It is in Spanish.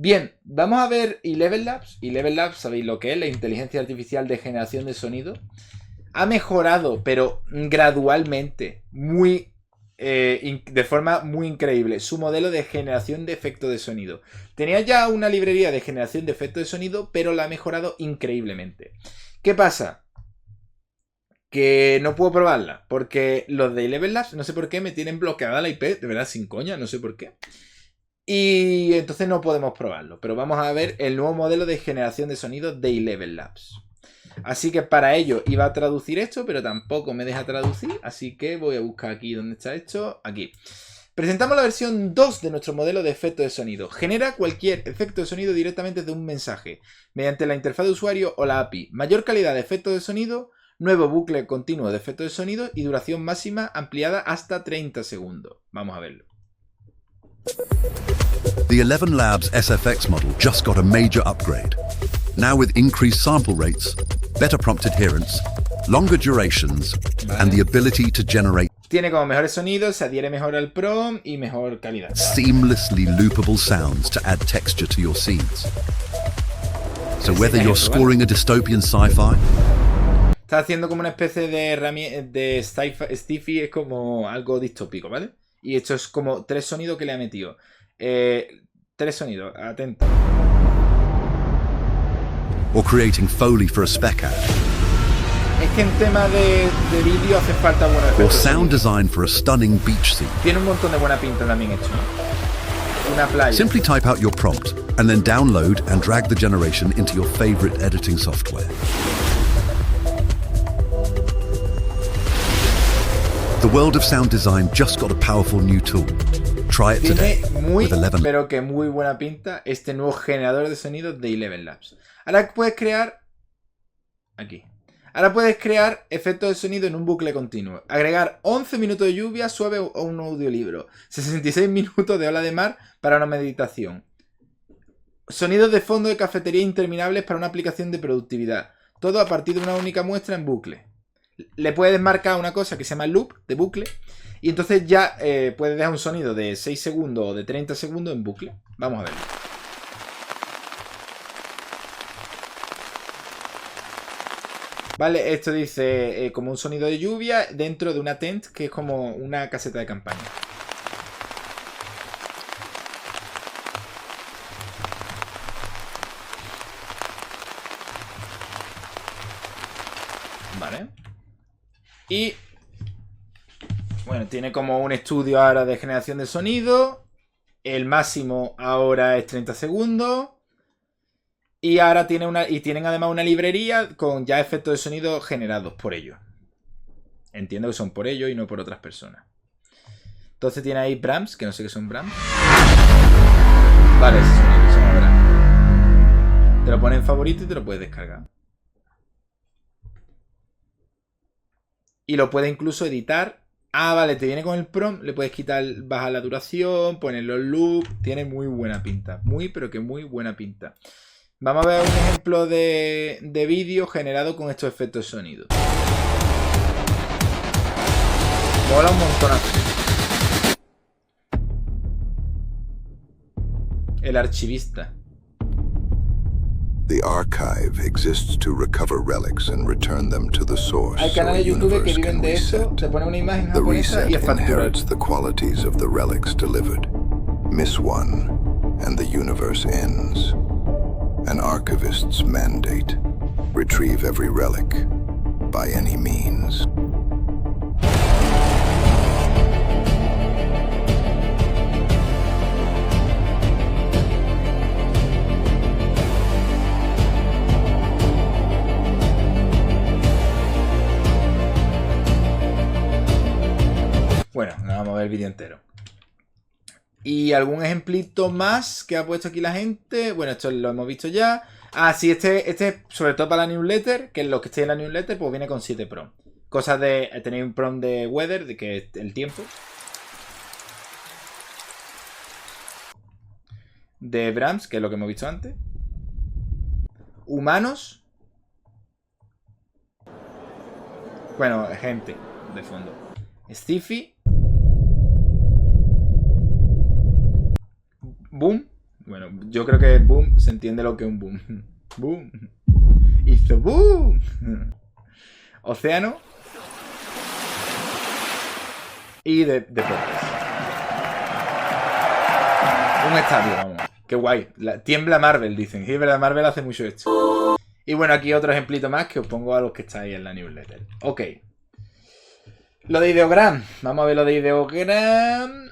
Bien, vamos a ver Eleven Labs. Eleven Labs, sabéis lo que es, la inteligencia artificial de generación de sonido. Ha mejorado, pero gradualmente, de forma muy increíble, su modelo de generación de efectos de sonido. Tenía ya una librería de generación de efectos de sonido, pero la ha mejorado increíblemente. ¿Qué pasa? Que no puedo probarla, porque los de Eleven Labs, no sé por qué, me tienen bloqueada la IP, de verdad, sin coña, no sé por qué. Y entonces no podemos probarlo, pero vamos a ver el nuevo modelo de generación de sonido de Eleven Labs. Así que para ello iba a traducir esto, pero tampoco me deja traducir, así que voy a buscar aquí donde está esto, aquí. Presentamos la versión 2 de nuestro modelo de efecto de sonido. Genera cualquier efecto de sonido directamente de un mensaje, mediante la interfaz de usuario o la API. Mayor calidad de efecto de sonido, nuevo bucle continuo de efecto de sonido y duración máxima ampliada hasta 30 segundos. Vamos a verlo. The Eleven Labs SFX model just got a major upgrade. Now with increased sample rates, better prompt adherence, longer durations, and the ability to generate Tiene como mejores sonidos, se adhiere mejor al prompt y mejor calidad. seamlessly loopable sounds to add texture to your scenes. So whether you're scoring a dystopian sci-fi, está haciendo como una especie de Stiffy, es como algo distópico, ¿vale? Y esto es como 3 sonidos que le ha metido. 3 sonidos, atento. or creating Foley for a spec ad, Es que en tema de vídeo hace falta buenos or efectos. sound design for a stunning beach scene. Tiene un montón de buena pinta también hecho, ¿no? Una playa. Simply type out your prompt and then download and drag the generation into your favorite editing software. The world of sound design just got a powerful new tool. Try it today Tiene muy, with Eleven. pero que muy buena pinta este nuevo generador de sonidos de Eleven Labs. Ahora puedes crear... Aquí. Ahora puedes crear efectos de sonido en un bucle continuo. Agregar 11 minutos de lluvia suave o un audiolibro. 66 minutos de ola de mar para una meditación. Sonidos de fondo de cafetería interminables para una aplicación de productividad. Todo a partir de una única muestra en bucle. Le puedes marcar una cosa que se llama loop de bucle. Y entonces ya puedes dejar un sonido de 6 segundos o de 30 segundos en bucle. Vamos a verlo. Vale, esto dice como un sonido de lluvia dentro de una tent, que es como una caseta de campaña. Vale. Y bueno, tiene como un estudio ahora de generación de sonido. El máximo ahora es 30 segundos. Y ahora tienen además una librería con ya efectos de sonido generados por ellos. Entiendo que son por ellos y no por otras personas. Entonces tiene ahí Brahms, que no sé qué son Brahms. Vale, ese sonido son Brahms. Te lo pones en favorito y te lo puedes descargar. Y lo puedes incluso editar. Ah, vale, te viene con el prompt. Le puedes bajar la duración, ponerlo en loop. Tiene muy buena pinta. Muy, pero que muy buena pinta. Vamos a ver un ejemplo de vídeo generado con estos efectos de sonido. Mola un montón. El archivista. The archive exists to recover relics and return them to the source. Hay canales de so a YouTube que universe viven can de eso. reset. Te ponen una imagen The japonesa reset y es facturar. inherits the qualities of the relics delivered. Miss one, and the universe ends. An archivist's mandate: retrieve every relic by any means. Bueno, no vamos a ver el vídeo entero. ¿Y algún ejemplito más que ha puesto aquí la gente? Bueno, esto lo hemos visto ya. Ah, sí, este sobre todo para la newsletter, que los que estéis en la newsletter, pues viene con 7 prompts. Cosas de... Tenéis un prompt de weather, de que es el tiempo. De Brahms, que es lo que hemos visto antes. Humanos. Bueno, gente, de fondo. Stiffy. Boom, Bueno, yo creo que boom se entiende lo que es un boom. Boom. Hizo boom. Océano. Y deportes. Un estadio, vamos. Qué guay. Tiembla Marvel, dicen. Sí, es verdad, Marvel hace mucho esto. Y bueno, aquí otro ejemplito más que os pongo a los que estáis en la newsletter. Ok. Lo de ideogram. Vamos a ver lo de ideogram.